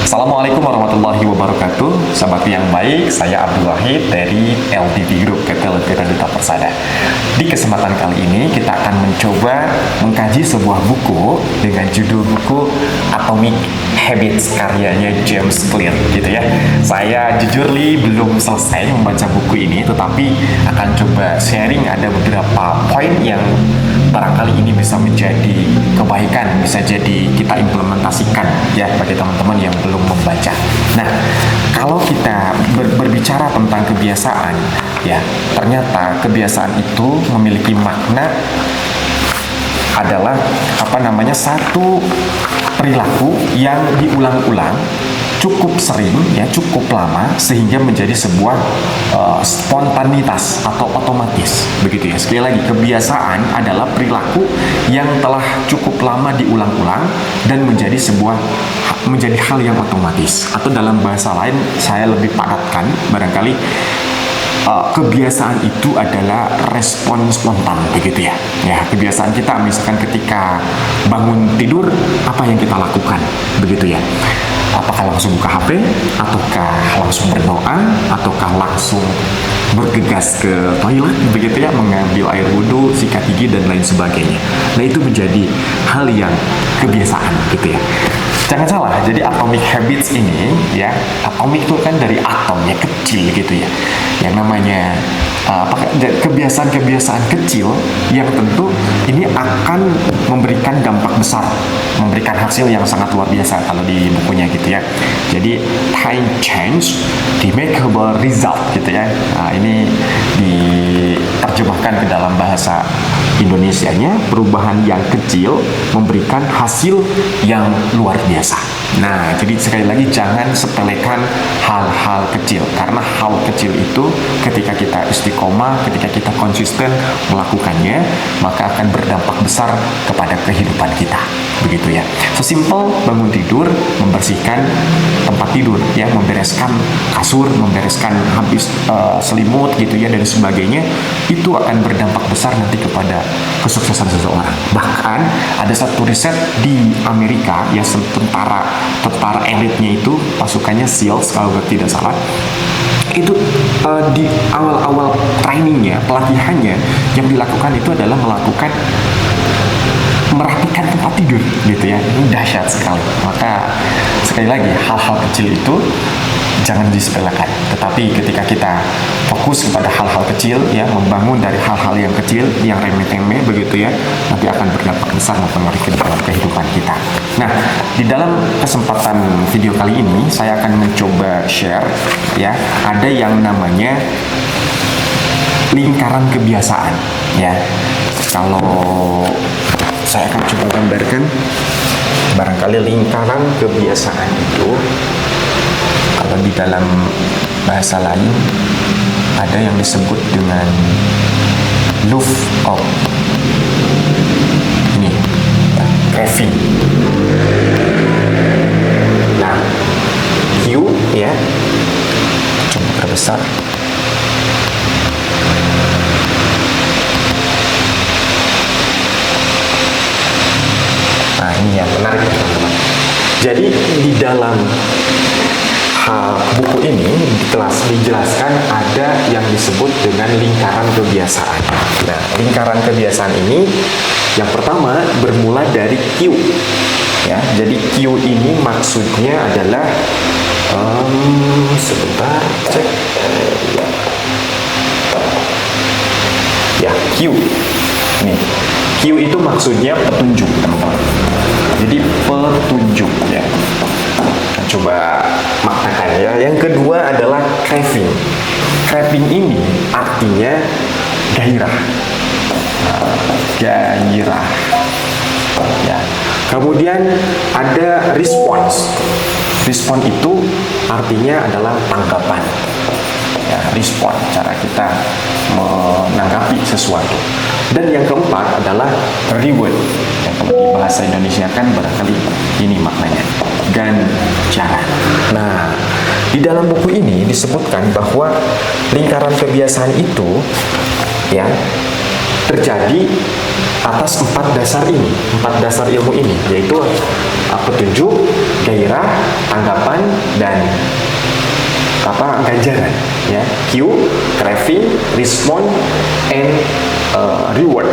Assalamualaikum warahmatullahi wabarakatuh. Sahabat yang baik, saya Abdul Wahid dari LDP Group, PT Lentera Duta Persada. Di kesempatan kali ini kita akan mencoba mengkaji sebuah buku dengan judul buku Atomic Habits karyanya James Clear, gitu ya. Saya jujur belum selesai membaca buku ini, tetapi akan coba sharing ada beberapa poin yang barangkali ini bisa menjadi kebaikan, bisa jadi kita implementasikan ya bagi teman-teman yang belum membaca. Nah, kalau kita berbicara tentang kebiasaan, ya ternyata kebiasaan itu memiliki makna adalah satu perilaku yang diulang-ulang cukup sering, ya cukup lama sehingga menjadi sebuah spontanitas atau otomatis, begitu ya. Sekali lagi, kebiasaan adalah perilaku yang telah cukup lama diulang-ulang dan menjadi hal yang otomatis, atau dalam bahasa lain saya lebih padatkan barangkali kebiasaan itu adalah respon spontan, begitu ya. Ya, kebiasaan kita misalkan ketika bangun tidur, apa yang kita lakukan, begitu ya. Apakah langsung buka HP, ataukah langsung berdoa, ataukah langsung bergegas ke toilet, begitu ya, mengambil air wudhu, sikat gigi dan lain sebagainya. Nah, itu menjadi hal yang kebiasaan, gitu ya. Jangan salah, jadi atomic habits ini ya, atomic itu kan dari atom ya, kecil gitu ya. Yang namanya kebiasaan-kebiasaan kecil yang tentu ini akan memberikan dampak besar, memberikan hasil yang sangat luar biasa kalau di bukunya gitu ya. Jadi tiny change, remarkable result gitu ya. Nah, ini diterjemahkan ke dalam bahasa Indonesianya, perubahan yang kecil memberikan hasil yang luar biasa. Nah, jadi sekali lagi jangan sepelekan hal-hal kecil, karena hal kecil itu ketika kita istiqomah, ketika kita konsisten melakukannya, maka akan berdampak besar kepada kehidupan kita, begitu ya. Sesimpel bangun tidur, membersihkan tempat tidur ya, membereskan kasur, membereskan habis selimut gitu ya dan sebagainya, itu akan berdampak besar nanti kepada kesuksesan seseorang. Bahkan ada satu riset di Amerika ya, tentara elitnya itu, pasukannya SEALs kalau tidak salah, itu di awal-awal trainingnya, pelatihannya, yang dilakukan itu adalah merapikan tempat tidur gitu ya. Ini dahsyat sekali. Maka sekali lagi, hal-hal kecil itu jangan disepelekan, tetapi ketika kita fokus kepada hal-hal kecil ya, membangun dari hal-hal yang kecil, yang remeh-temeh begitu ya, nanti akan berdampak besar mempengaruhi dalam kehidupan kita. Nah, di dalam kesempatan video kali ini saya akan mencoba share ya, ada yang namanya lingkaran kebiasaan ya. Kalau saya akan coba gambarkan, barangkali lingkaran kebiasaan itu, kalau di dalam bahasa lain ada yang disebut dengan loop of ini ya, craving. Nah, Q ya, coba terbesar. Nah, ini yang menarik teman-teman. Jadi di dalam buku ini dijelaskan ada yang disebut dengan lingkaran kebiasaan. Nah, lingkaran kebiasaan ini yang pertama bermula dari Q ya. Jadi Q ini maksudnya adalah sebentar cek ya, Q nih. Q itu maksudnya petunjuk, teman-teman. Jadi petunjuk ya. Coba maknakan ya. Yang kedua adalah craving. Craving ini artinya gairah. Gairah. Ya. Kemudian ada response. Respon itu artinya adalah tanggapan. Ya, respon, cara kita menanggapi sesuatu. Dan yang keempat adalah reward. Ya, kalau di bahasa Indonesia kan barangkali ini maknanya, ganjaran. Nah, di dalam buku ini disebutkan bahwa lingkaran kebiasaan itu ya terjadi atas empat dasar ilmu ini, yaitu petunjuk, gairah, tanggapan, dan ganjaran, ya. Cue, craving, respond, and reward,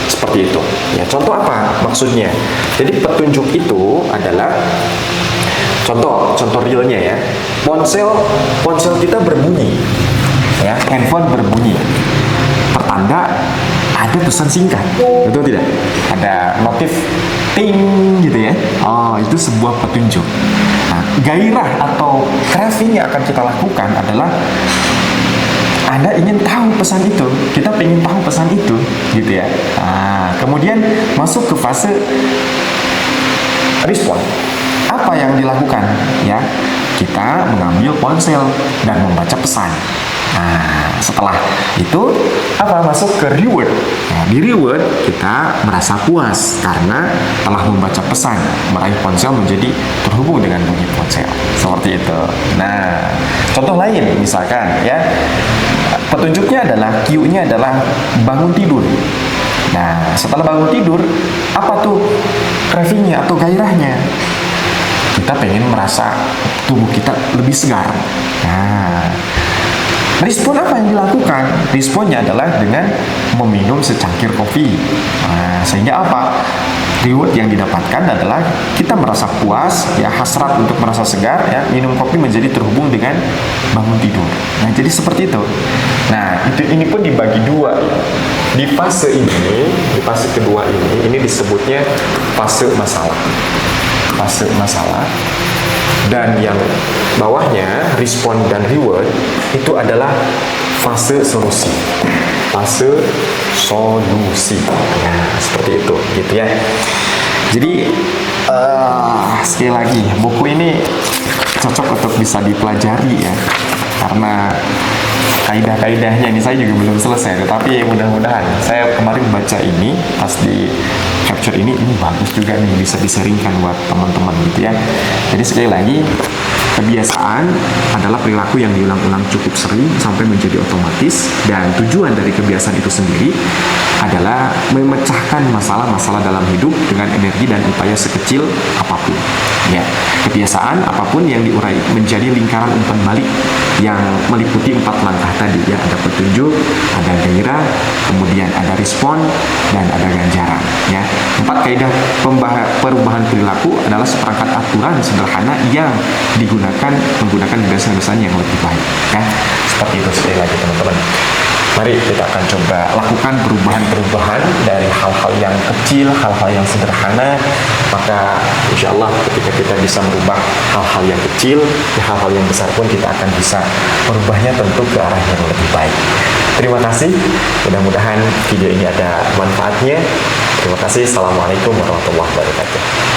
seperti itu. Ya, contoh apa maksudnya? Jadi petunjuk itu adalah contoh realnya, ya. Ponsel kita berbunyi, ya, handphone berbunyi, pertanda ada pesan singkat, betul tidak? Ada notif ting gitu, ya. Oh, itu sebuah petunjuk. Nah, gairah atau craving yang akan kita lakukan adalah Anda ingin tahu pesan itu, kita ingin tahu pesan itu, gitu ya. Nah, kemudian masuk ke fase respon. Apa yang dilakukan? Ya, kita mengambil ponsel dan membaca pesan. Nah, setelah itu masuk ke reward. Nah, di reward kita merasa puas karena telah membaca pesan, meraih ponsel menjadi terhubung dengan bunyi ponsel. Seperti itu. Nah, contoh lain misalkan, ya, petunjuknya adalah cue-nya adalah bangun tidur. Nah, setelah bangun tidur, apa tuh craving-nya atau gairahnya? Kita pengen merasa tubuh kita lebih segar. Nah, respon apa yang dilakukan? Responnya adalah dengan meminum secangkir kopi. Nah, sehingga apa? Reward yang didapatkan adalah kita merasa puas, ya, hasrat untuk merasa segar, ya. Minum kopi menjadi terhubung dengan bangun tidur. Nah, jadi seperti itu. Nah, ini pun dibagi dua, ya. Di fase kedua ini disebutnya fase masalah. Fase masalah. Dan yang bawahnya, respon dan reward, itu adalah fase solusi. Fase solusi. Nah, seperti itu, gitu ya. Jadi, sekali lagi, buku ini cocok untuk bisa dipelajari, ya. Karena kaidah-kaidahnya ini saya juga belum selesai, tetapi mudah-mudahan saya kemarin baca ini pas di capture ini bagus juga nih, bisa diseringkan buat teman-teman, gitu ya. Jadi sekali lagi, kebiasaan adalah perilaku yang diulang-ulang cukup sering sampai menjadi otomatis, dan tujuan dari kebiasaan itu sendiri adalah memecahkan masalah-masalah dalam hidup dengan energi dan upaya sekecil apapun. Ya, kebiasaan apapun yang diurai menjadi lingkaran umpan balik yang meliputi 4 langkah tadi, ya. Ada petunjuk, ada gairah, kemudian ada respon, dan ada ganjaran, ya. 4 kaidah perubahan perilaku adalah seperangkat aturan sederhana yang menggunakan kebiasaan-kebiasaan yang lebih baik, ya. Seperti itu sekali lagi, teman-teman. Mari kita akan coba lakukan perubahan-perubahan dari hal-hal yang kecil, hal-hal yang sederhana. Maka insya Allah ketika kita bisa merubah hal-hal yang kecil, hal-hal yang besar pun kita akan bisa merubahnya tentu ke arah yang lebih baik. Terima kasih. Mudah-mudahan video ini ada manfaatnya. Terima kasih. Assalamualaikum warahmatullahi wabarakatuh.